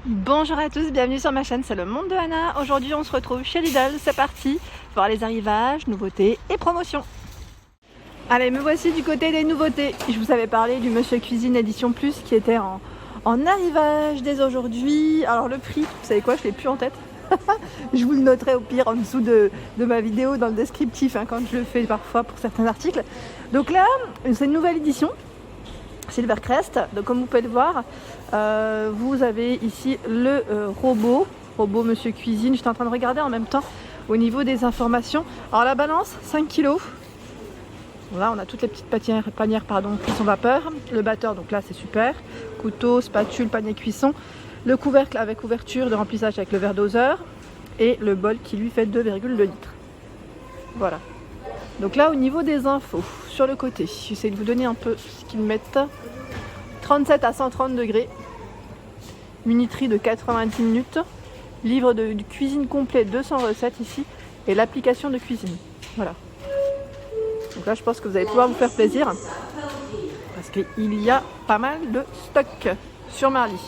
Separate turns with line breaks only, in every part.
Bonjour à tous, bienvenue sur ma chaîne, c'est le monde de Anna. Aujourd'hui on se retrouve chez Lidl, c'est parti, voir les arrivages, nouveautés et promotions. Allez, me voici du côté des nouveautés. Je vous avais parlé du Monsieur Cuisine Édition Plus qui était en arrivage dès aujourd'hui. Alors le prix, vous savez quoi, je l'ai plus en tête. Je vous le noterai au pire en dessous de ma vidéo dans le descriptif quand je le fais parfois pour certains articles. Donc là, c'est une nouvelle édition. Silvercrest, donc comme vous pouvez le voir, vous avez ici le robot Monsieur Cuisine. J'étais en train de regarder en même temps au niveau des informations. Alors la balance 5 kg. Là on a toutes les petites panières cuisson vapeur, le batteur, donc là c'est super, couteau, spatule, panier cuisson, le couvercle avec ouverture de remplissage avec le verre doseur et le bol qui lui fait 2,2 litres. Voilà. Donc là au niveau des infos, sur le côté, j'essaie de vous donner un peu ce qu'ils mettent. 37 à 130 degrés, minuterie de 90 minutes, livre de cuisine complet 200 recettes ici et l'application de cuisine. Voilà. Donc là je pense que vous allez pouvoir vous faire plaisir parce qu'il y a pas mal de stock sur Marly.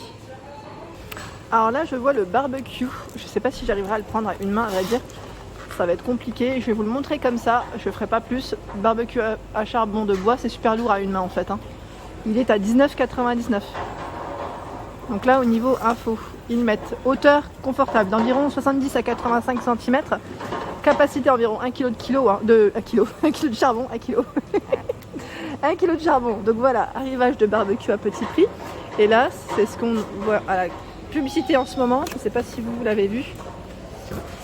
Alors là je vois le barbecue, je sais pas si j'arriverai à le prendre à une main à vrai dire. Ça va être compliqué, je vais vous le montrer comme ça, je ne ferai pas plus. Barbecue à charbon de bois, c'est super lourd à une main en fait. Il est à 19,99 €. Donc là au niveau info, ils mettent hauteur confortable d'environ 70 à 85 cm, capacité environ 1 kg de charbon, 1 kg. 1 kg de charbon. Donc voilà, arrivage de barbecue à petit prix. Et là, c'est ce qu'on voit à la publicité en ce moment, je ne sais pas si vous l'avez vu.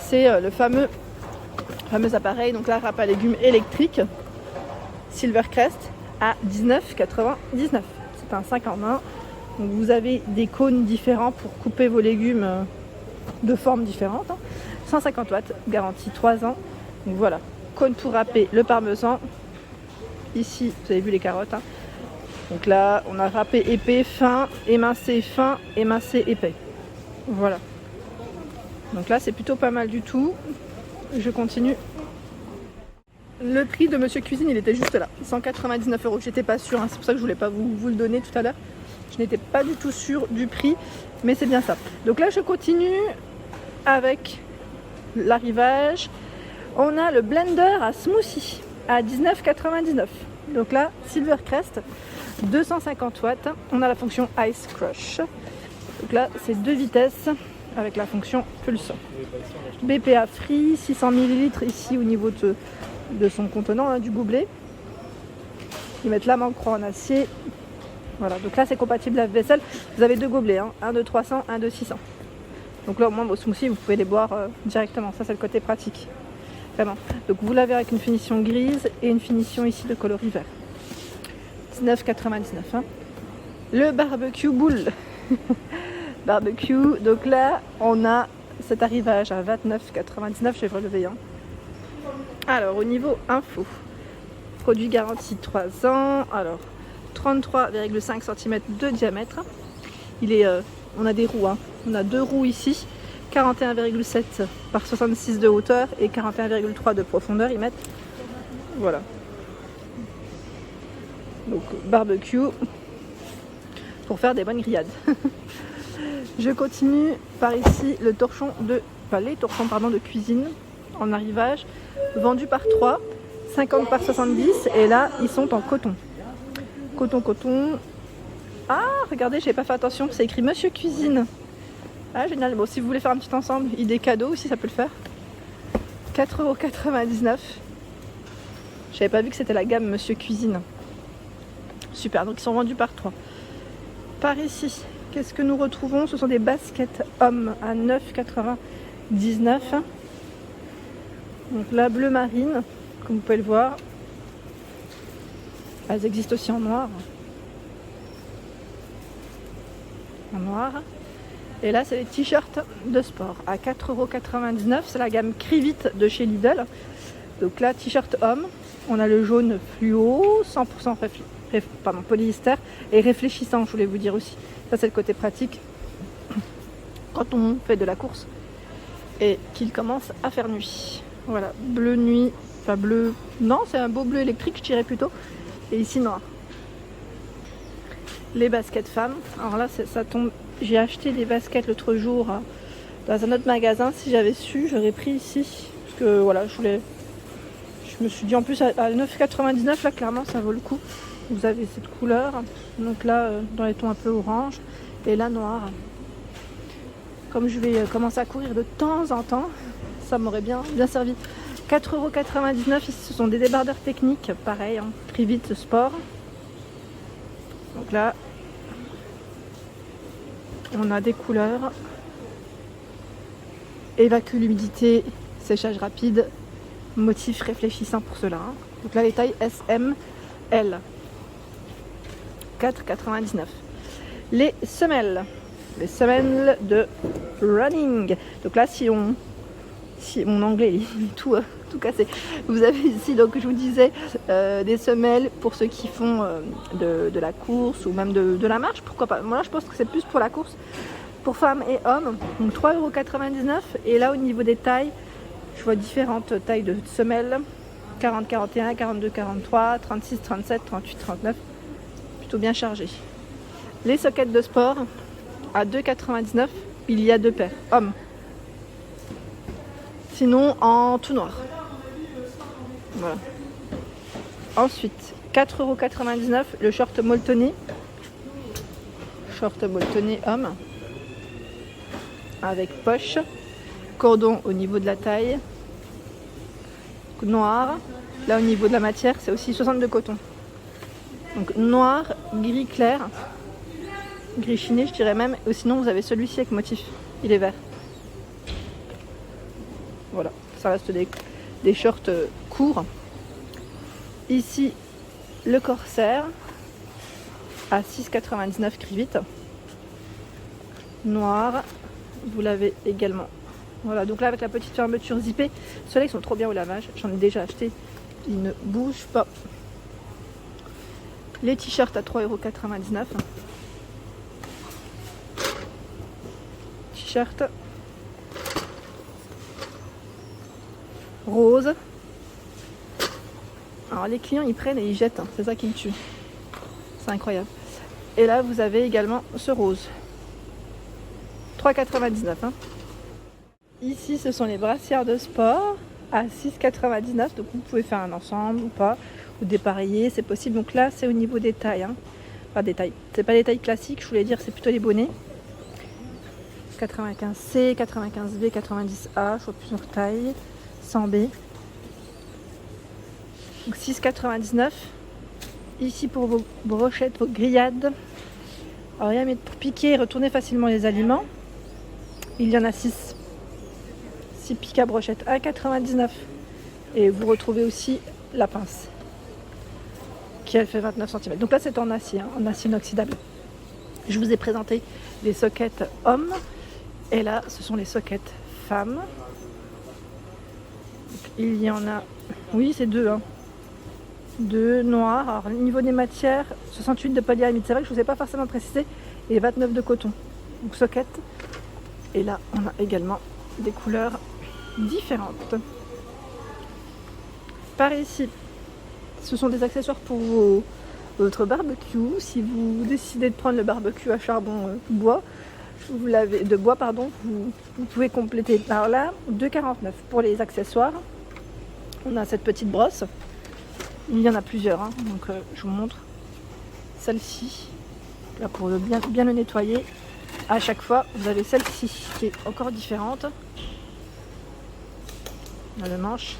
C'est le fameux appareil, donc là râpe à légumes électrique Silvercrest à 19,99 €. C'est un 5 en 1. Donc vous avez des cônes différents pour couper vos légumes de formes différentes. 150 watts, garantie 3 ans. Donc voilà, cône pour râper le parmesan. Ici, vous avez vu les carottes. Donc là, on a râpé épais, fin, émincé épais. Voilà. Donc là, c'est plutôt pas mal du tout. Je continue. Le prix de Monsieur Cuisine, il était juste là, 199 €. J'étais pas sûre, c'est pour ça que je voulais pas vous le donner tout à l'heure. Je n'étais pas du tout sûre du prix, mais c'est bien ça. Donc là, je continue avec l'arrivage. On a le blender à smoothie à 19,99 €. Donc là, Silvercrest, 250 watts. On a la fonction Ice Crush. Donc là, c'est 2 vitesses avec la fonction pulse. BPA free, 600 ml ici au niveau de son contenant, du gobelet. Ils mettent la croix en acier. Voilà, donc là c'est compatible lave-vaisselle. Vous avez 2 gobelets, un de 300, un de 600. Donc là au moins vos smoothies vous pouvez les boire directement. Ça c'est le côté pratique. Vraiment. Donc vous l'avez avec une finition grise et une finition ici de coloris vert. 19,99 €. Le barbecue boule. Barbecue. Donc là on a cet arrivage à 29,99 €. Je vais relever. Alors au niveau info, produit garantie 3 ans. Alors 33,5 cm de diamètre. On a des roues, on a 2 roues ici, 41,7 par 66 de hauteur et 41,3 de profondeur. Ils mettent, voilà. Donc barbecue pour faire des bonnes grillades. Je continue par ici les torchons de cuisine en arrivage, vendus par 3, 50 par 70 et là ils sont en coton. Coton. Ah, regardez, j'ai pas fait attention, c'est écrit Monsieur Cuisine. Ah, génial. Bon, si vous voulez faire un petit ensemble, idée cadeau aussi, ça peut le faire. 4,99 €. J'avais pas vu que c'était la gamme Monsieur Cuisine. Super, donc ils sont vendus par 3. Par ici, qu'est-ce que nous retrouvons? Ce sont des baskets hommes à 9,99 €. Donc la bleu marine, comme vous pouvez le voir. Elles existent aussi en noir. En noir. Et là, c'est les t-shirts de sport à 4,99 €. C'est la gamme Crivit de chez Lidl. Donc là, t-shirt homme. On a le jaune fluo, 100% polyester et réfléchissant, je voulais vous dire aussi. Ça, c'est le côté pratique quand on fait de la course et qu'il commence à faire nuit. Voilà, bleu nuit, enfin bleu, non, c'est un beau bleu électrique, je dirais plutôt. Et ici noir. les baskets femmes. Alors là, ça tombe. J'ai acheté des baskets l'autre jour dans un autre magasin. Si j'avais su, j'aurais pris ici. Parce que voilà, je me suis dit en plus à 9,99 là, clairement, ça vaut le coup. Vous avez cette couleur. Donc là, dans les tons un peu orange. Et là, noir. Comme je vais commencer à courir de temps en temps, ça m'aurait bien servi. 4,99 €. Ici, ce sont des débardeurs techniques. Pareil, hein, Privit Sport. Donc là, on a des couleurs. Évacue l'humidité, séchage rapide, motif réfléchissant pour cela. Hein. Donc là, les tailles S, M, L. 4,99 €. Les semelles de running. Donc là, si mon anglais est tout cassé. Vous avez ici, donc je vous disais, des semelles pour ceux qui font de la course ou même de la marche, pourquoi pas. Moi je pense que c'est plus pour la course, pour femmes et hommes. Donc 3,99 €. Et là au niveau des tailles, je vois différentes tailles de semelles. 40, 41, 42, 43, 36, 37, 38, 39. Plutôt bien chargé. Les sockets de sport à 2,99 €. Il y a 2 paires, hommes. Sinon en tout noir. Voilà. Ensuite, 4,99 € le short molletonné. Short molletonné homme. Avec poche. Cordon au niveau de la taille. Noir. Là au niveau de la matière, c'est aussi 62 coton. Donc noir, gris clair. Gris chiné, je dirais même. Ou sinon, vous avez celui-ci avec motif. Il est vert. Voilà, ça reste des shorts courts. Ici, le corsaire à 6,99 € Crivit. Noir, vous l'avez également. Voilà, donc là avec la petite fermeture zippée, ceux-là ils sont trop bien au lavage. J'en ai déjà acheté, ils ne bougent pas. Les t-shirts à 3,99 €. T-shirt rose. Alors les clients ils prennent et ils jettent, hein. C'est ça qui me tue. C'est incroyable. Et là vous avez également ce rose. 3,99 €. Hein. Ici ce sont les brassières de sport à 6,99 €. Donc vous pouvez faire un ensemble ou pas. Ou dépareiller, c'est possible. Donc là c'est au niveau des tailles. Hein. Enfin des tailles. C'est pas les tailles classiques, je voulais dire, c'est plutôt les bonnets. 95C, 95B, 90A, je vois plusieurs tailles. 100B. Donc 6,99 €. Ici pour vos brochettes, vos grillades. Alors il y a pour piquer et retourner facilement les aliments. Il y en a 6. 6 piques à brochette à 99 €. Et vous retrouvez aussi la pince qui elle fait 29 cm. Donc là c'est en acier, hein, en acier inoxydable. Je vous ai présenté les sockets hommes. Et là ce sont les sockets femmes. Il y en a, oui c'est 2, hein. 2 noirs. Alors au niveau des matières, 68 de polyamide, c'est vrai que je ne vous ai pas forcément précisé, et 29 de coton. Donc socket. Et là on a également des couleurs différentes. Par ici, ce sont des accessoires pour votre barbecue. Si vous décidez de prendre le barbecue à charbon bois, vous pouvez compléter par là 2,49 € pour les accessoires. On a cette petite brosse. Il y en a plusieurs, hein. Donc je vous montre celle-ci. Là pour bien le nettoyer. À chaque fois, vous avez celle-ci qui est encore différente. On a le manche.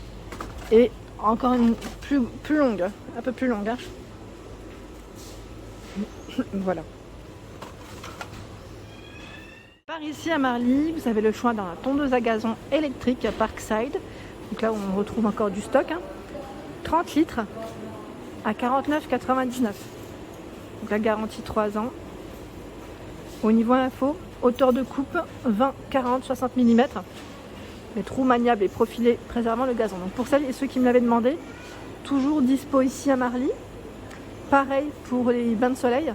Et encore une plus longue, un peu plus longue. Hein. Voilà. Par ici à Marly, vous avez le choix d'un tondeuse à gazon électrique à Parkside. Donc là on retrouve encore du stock. Hein. 30 litres à 49,99 €. Donc la garantie 3 ans. Au niveau info, hauteur de coupe 20, 40, 60 mm. Les trous maniables et profilés préservant le gazon. Donc pour celles et ceux qui me l'avaient demandé, toujours dispo ici à Marly. Pareil pour les bains de soleil.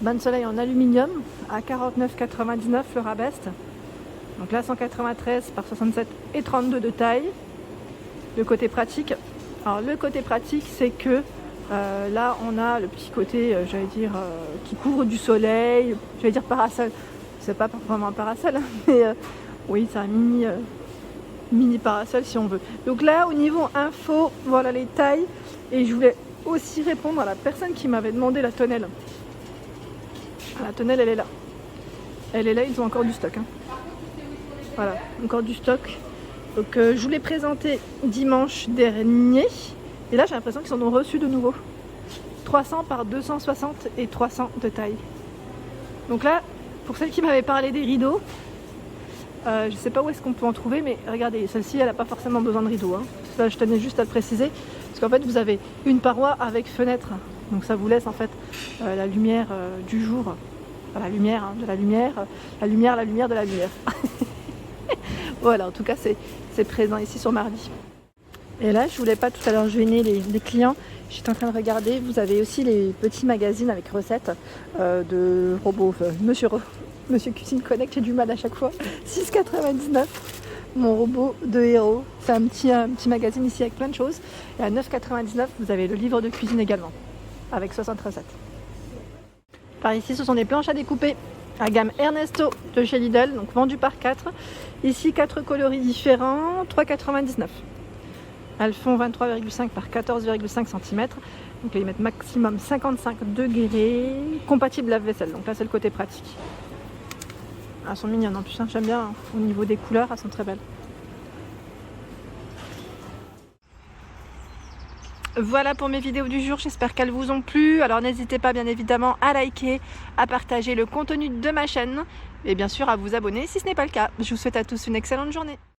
Bain de soleil en aluminium à 49,99 € le Rabest. Donc là 193 par 67 et 32 de taille. Le côté pratique. Alors le côté pratique c'est que Là on a le petit côté, j'allais dire, qui couvre du soleil, j'allais dire parasol. C'est pas vraiment un parasol, hein, mais oui, c'est un mini parasol si on veut. Donc là au niveau info, voilà les tailles. Et je voulais aussi répondre à la personne qui m'avait demandé la tonnelle. La tonnelle, elle est là. Elle est là, ils ont encore du stock. Hein. Voilà, encore du stock. Donc je vous l'ai présenté dimanche dernier. Et là, j'ai l'impression qu'ils en ont reçu de nouveau. 300 par 260 et 300 de taille. Donc là, pour celle qui m'avait parlé des rideaux, je ne sais pas où est-ce qu'on peut en trouver, mais regardez, celle-ci, elle n'a pas forcément besoin de rideaux. Hein. Ça, je tenais juste à le préciser. Parce qu'en fait, vous avez une paroi avec fenêtre. Donc ça vous laisse en fait la lumière du jour. Enfin, la lumière, hein, de la lumière. La lumière de la lumière. Voilà, en tout cas, c'est présent ici sur Marly. Et là, je voulais pas tout à l'heure gêner les clients. J'étais en train de regarder. Vous avez aussi les petits magazines avec recettes de robots. Monsieur Cuisine Connect, j'ai du mal à chaque fois. 6,99. Mon robot de héros. C'est un petit magazine ici avec plein de choses. Et à 9,99, vous avez le livre de cuisine également. Avec 60 recettes. Par ici, ce sont des planches à découper. La gamme Ernesto de chez Lidl, donc vendu par 4. Ici, 4 coloris différents, 3,99. Elles font 23,5 par 14,5 cm. Donc là, ils mettent maximum 55 degrés. Compatible lave-vaisselle. Donc là, c'est le côté pratique. Elles sont mignonnes en plus, hein. J'aime bien hein. Au niveau des couleurs, elles sont très belles. Voilà pour mes vidéos du jour, j'espère qu'elles vous ont plu. Alors n'hésitez pas bien évidemment à liker, à partager le contenu de ma chaîne et bien sûr à vous abonner si ce n'est pas le cas. Je vous souhaite à tous une excellente journée.